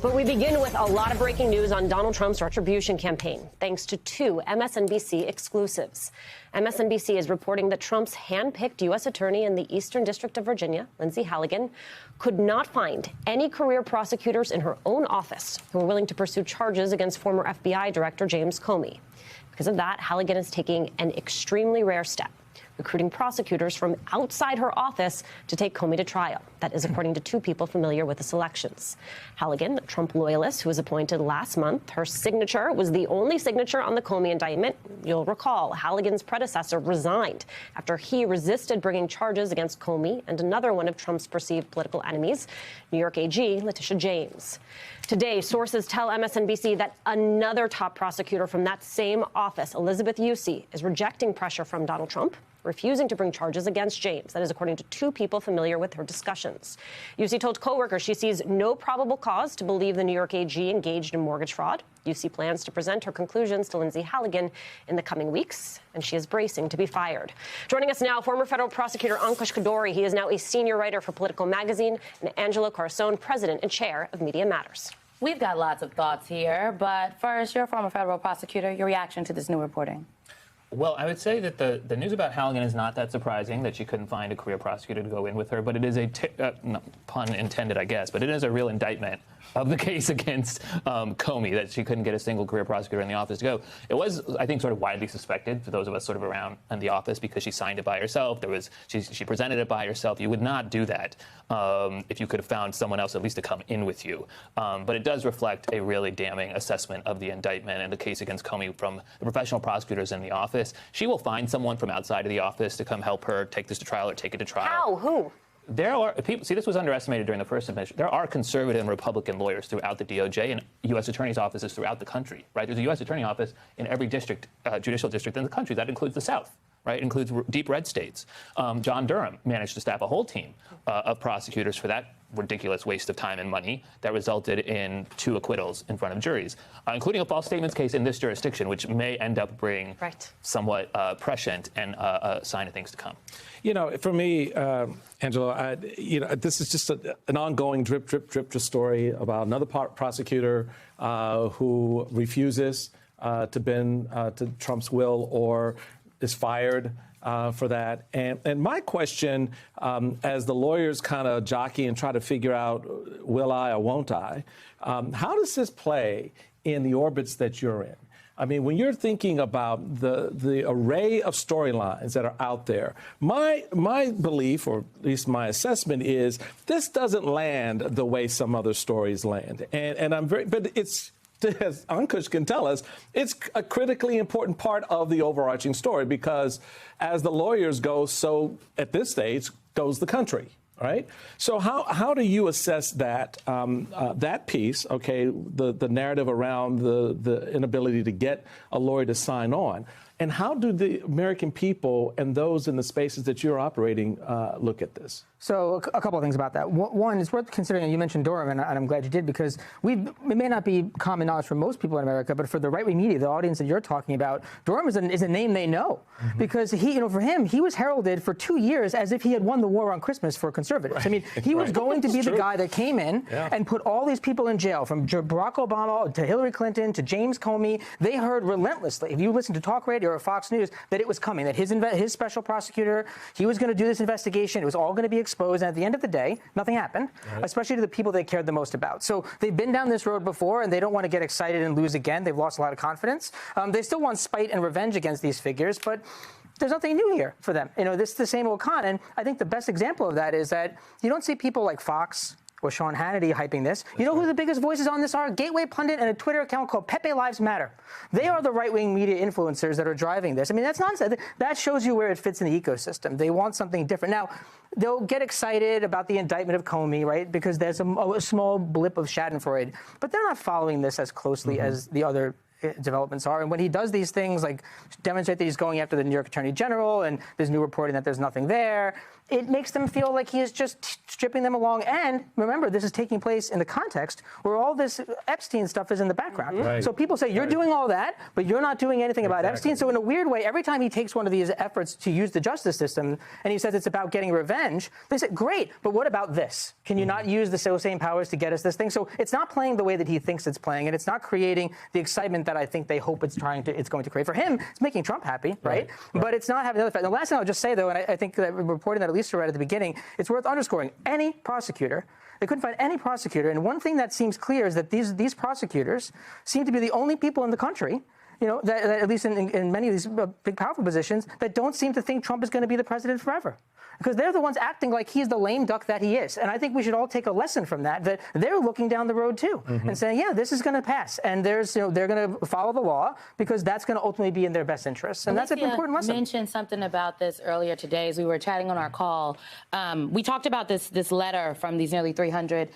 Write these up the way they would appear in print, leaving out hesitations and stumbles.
But we begin with a lot of breaking news on Donald Trump's Retribution campaign, thanks to two MSNBC exclusives. MSNBC is reporting that Trump's handpicked U.S. attorney in the Eastern District of Virginia, Lindsey Halligan, could not find any career prosecutors in her own office who were willing to pursue charges against former FBI Director James Comey. Because of that, Halligan is taking an extremely rare step, recruiting prosecutors from outside her office to take Comey to trial. That is according to two people familiar with the selections. Halligan, a Trump loyalist who was appointed last month, her signature was the only signature on the Comey indictment. You'll recall Halligan's predecessor resigned after he resisted bringing charges against Comey and another one of Trump's perceived political enemies, New York AG Letitia James. Today, sources tell MSNBC that another top prosecutor from that same office, Elizabeth Uce, is rejecting pressure from Donald Trump, refusing to bring charges against James. That is according to two people familiar with her discussions. Uce told coworkers she sees no probable cause to believe the New York AG engaged in mortgage fraud. Uce plans to present her conclusions to Lindsey Halligan in the coming weeks, and she is bracing to be fired. Joining us now, former federal prosecutor Ankush Kadori. He is now a senior writer for Politico magazine, and Angela Carson, president and chair of Media Matters. We've got lots of thoughts here, but first, you're a former federal prosecutor. Your reaction to this new reporting? Well, I would say that the news about Halligan is not that surprising, that she couldn't find a career prosecutor to go in with her, but it is no, pun intended, I guess, but it is a real indictment of the case against Comey, that she couldn't get a single career prosecutor in the office to go. It was, I think, sort of widely suspected for those of us sort of around in the office because she signed it by herself. She presented it by herself. You would not do that if you could have found someone else at least to come in with you. But it does reflect a really damning assessment of the indictment and the case against Comey from the professional prosecutors in the office. She will find someone from outside of the office to come help her take this to trial or take it to trial. How? Who? There are people, see, this was underestimated during the first submission. There are conservative and Republican lawyers throughout the DOJ and U.S. attorneys' offices throughout the country, right? There's a U.S. attorney office in every district, judicial district in the country. That includes the South, right? It includes deep red states. John Durham managed to staff a whole team of prosecutors for that ridiculous waste of time and money that resulted in 2 acquittals in front of juries, including a false statements case in this jurisdiction, which may end up bringing somewhat prescient and a sign of things to come. You know, for me, Angela, this is just an ongoing drip story about another prosecutor who refuses to bend to Trump's will or is fired for that. And my question, as the lawyers kind of jockey and try to figure out, will I or won't I, how does this play in the orbits that you're in? I mean, when you're thinking about the array of storylines that are out there, my belief, or at least my assessment, is this doesn't land the way some other stories land. And I'm but it's, as Ankush can tell us, it's a critically important part of the overarching story because as the lawyers go, so at this stage goes the country. Right. So how do you assess that that piece? OK, the narrative around the inability to get a lawyer to sign on. And how do the American people and those in the spaces that you're operating look at this? So a couple of things about that. One, it's worth considering, and you mentioned Durham, and I'm glad you did, because it may not be common knowledge for most people in America, but for the right-wing media, the audience that you're talking about, Durham is a name they know. Mm-hmm. Because for him, he was heralded for 2 years as if he had won the war on Christmas for conservatives. Right. I mean, he was going to be the guy that came in and put all these people in jail, from Barack Obama to Hillary Clinton to James Comey. They heard relentlessly, if you listen to talk radio or Fox News, that it was coming, that his special prosecutor, he was going to do this investigation. It was all going to be exposed. And at the end of the day, nothing happened, especially to the people they cared the most about. So they've been down this road before, and they don't want to get excited and lose again. They've lost a lot of confidence. They still want spite and revenge against these figures, but there's nothing new here for them. This is the same old con. And I think the best example of that is that you don't see people like Fox or Sean Hannity hyping this. You know who the biggest voices on this are? Gateway Pundit and a Twitter account called Pepe Lives Matter. They are the right-wing media influencers that are driving this. I mean, that's nonsense. That shows you where it fits in the ecosystem. They want something different. Now, they'll get excited about the indictment of Comey, right? Because there's a small blip of Schadenfreude. But they're not following this as closely as the other developments are. And when he does these things, like demonstrate that he's going after the New York Attorney General, and there's new reporting that there's nothing there, it makes them feel like he is just stripping them along. And remember, this is taking place in the context where all this Epstein stuff is in the background. Right. So people say, you're doing all that, but you're not doing anything about Epstein. So in a weird way, every time he takes one of these efforts to use the justice system and he says it's about getting revenge, they say, great, but what about this? Can you not use the same powers to get us this thing? So it's not playing the way that he thinks it's playing, and it's not creating the excitement that I think they hope it's going to create. For him, it's making Trump happy, right? But it's not having the other effect. The last thing I'll just say, though, and I think that reporting that Lisa read at the beginning, it's worth underscoring. Any prosecutor, they couldn't find any prosecutor, and one thing that seems clear is that these prosecutors seem to be the only people in the country, that at least in many of these big, powerful positions, that don't seem to think Trump is going to be the president forever. Because they're the ones acting like he's the lame duck that he is. And I think we should all take a lesson from that they're looking down the road, too, and saying, yeah, this is going to pass. And they're going to follow the law because that's going to ultimately be in their best interests. And that's an important lesson. You mentioned something about this earlier today as we were chatting on our call. We talked about this letter from these nearly 300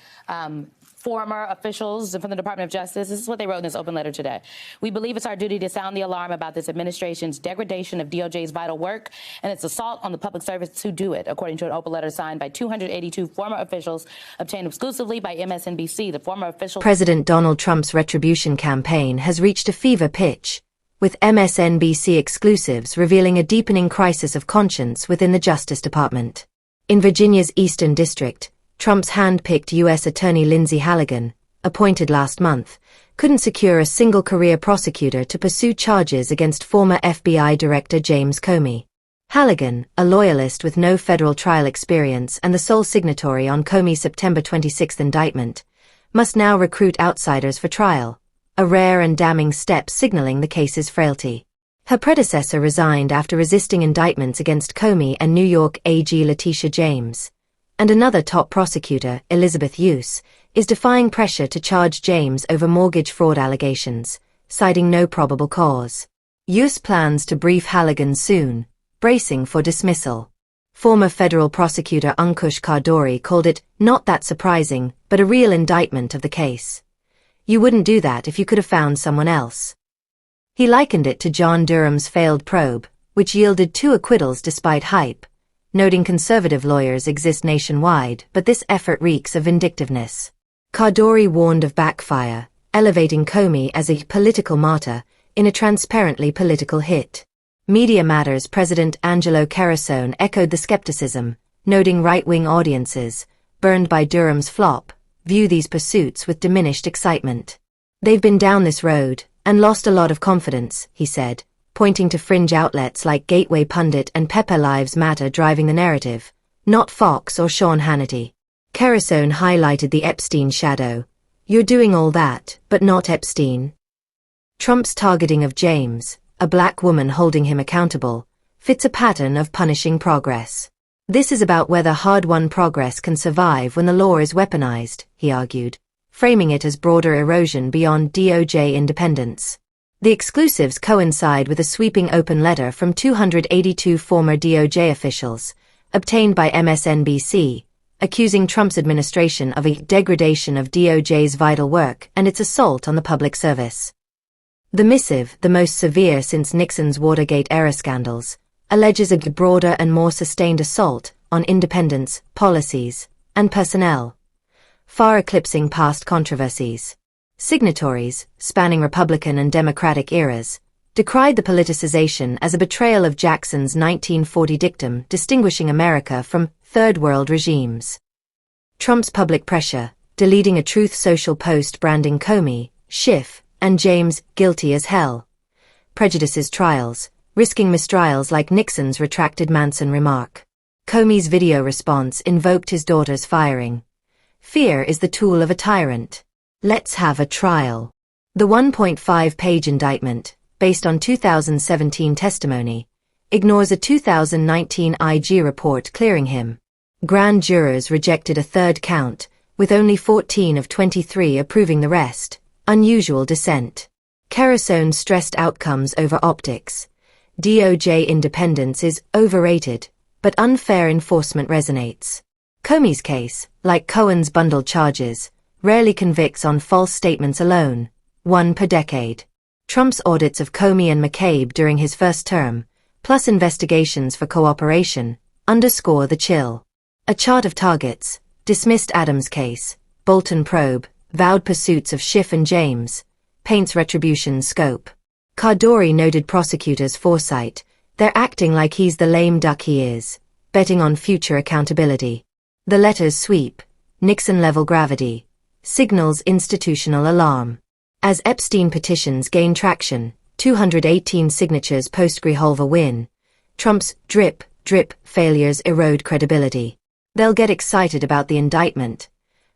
former officials from the Department of Justice. This is what they wrote in this open letter today. We believe it's our duty to sound the alarm about this administration's degradation of DOJ's vital work and its assault on the public servants who do it, according to an open letter signed by 282 former officials obtained exclusively by MSNBC. The former official President Donald Trump's Retribution campaign has reached a fever pitch, with MSNBC exclusives revealing a deepening crisis of conscience within the Justice Department. In Virginia's Eastern District, Trump's hand-picked U.S. Attorney Lindsey Halligan, appointed last month, couldn't secure a single career prosecutor to pursue charges against former FBI Director James Comey. Halligan, a loyalist with no federal trial experience and the sole signatory on Comey's September 26 indictment, must now recruit outsiders for trial, a rare and damning step signaling the case's frailty. Her predecessor resigned after resisting indictments against Comey and New York AG Letitia James. And another top prosecutor, Elizabeth Uce, is defying pressure to charge James over mortgage fraud allegations, citing no probable cause. Uce plans to brief Halligan soon, bracing for dismissal. Former federal prosecutor Ankush Kardori called it not that surprising, but a real indictment of the case. You wouldn't do that if you could have found someone else. He likened it to John Durham's failed probe, which yielded 2 acquittals despite hype, noting conservative lawyers exist nationwide, but this effort reeks of vindictiveness. Kardori warned of backfire, elevating Comey as a political martyr in a transparently political hit. Media Matters President Angelo Carusone echoed the skepticism, noting right-wing audiences, burned by Durham's flop, view these pursuits with diminished excitement. They've been down this road and lost a lot of confidence, he said, pointing to fringe outlets like Gateway Pundit and Pepper Lives Matter driving the narrative, not Fox or Sean Hannity. Carusone highlighted the Epstein shadow. You're doing all that, but not Epstein. Trump's targeting of James, a black woman holding him accountable, fits a pattern of punishing progress. This is about whether hard-won progress can survive when the law is weaponized, he argued, framing it as broader erosion beyond DOJ independence. The exclusives coincide with a sweeping open letter from 282 former DOJ officials, obtained by MSNBC, accusing Trump's administration of a degradation of DOJ's vital work and its assault on the public service. The missive, the most severe since Nixon's Watergate-era scandals, alleges a broader and more sustained assault on independence, policies, and personnel, far eclipsing past controversies. Signatories, spanning Republican and Democratic eras, decried the politicization as a betrayal of Jackson's 1940 dictum distinguishing America from Third World regimes. Trump's public pressure, deleting a Truth Social post branding Comey, Schiff, and James guilty as hell, prejudices trials, risking mistrials like Nixon's retracted Manson remark. Comey's video response invoked his daughter's firing. Fear is the tool of a tyrant. Let's have a trial. The 1.5-page indictment, based on 2017 testimony, ignores a 2019 IG report clearing him. Grand jurors rejected a third count, with only 14 of 23 approving the rest, unusual dissent. Carusone stressed outcomes over optics. DOJ independence is overrated, but unfair enforcement resonates. Comey's case, like Cohen's bundled charges, rarely convicts on false statements alone, 1 per decade. Trump's audits of Comey and McCabe during his first term, plus investigations for cooperation, underscore the chill. A chart of targets, dismissed Adams case, Bolton probe, vowed pursuits of Schiff and James, paints Retribution's scope. Cardori noted prosecutors' foresight, they're acting like he's the lame duck he is, betting on future accountability. The letter's sweep, Nixon-level gravity, signals institutional alarm. As Epstein petitions gain traction, 218 signatures post-Grijalva win, Trump's drip failures erode credibility. They'll get excited about the indictment.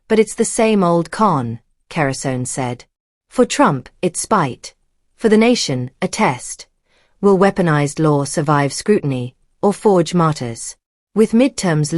But it's the same old con, Carasone said. For Trump, it's spite. For the nation, a test. Will weaponized law survive scrutiny, or forge martyrs? With midterms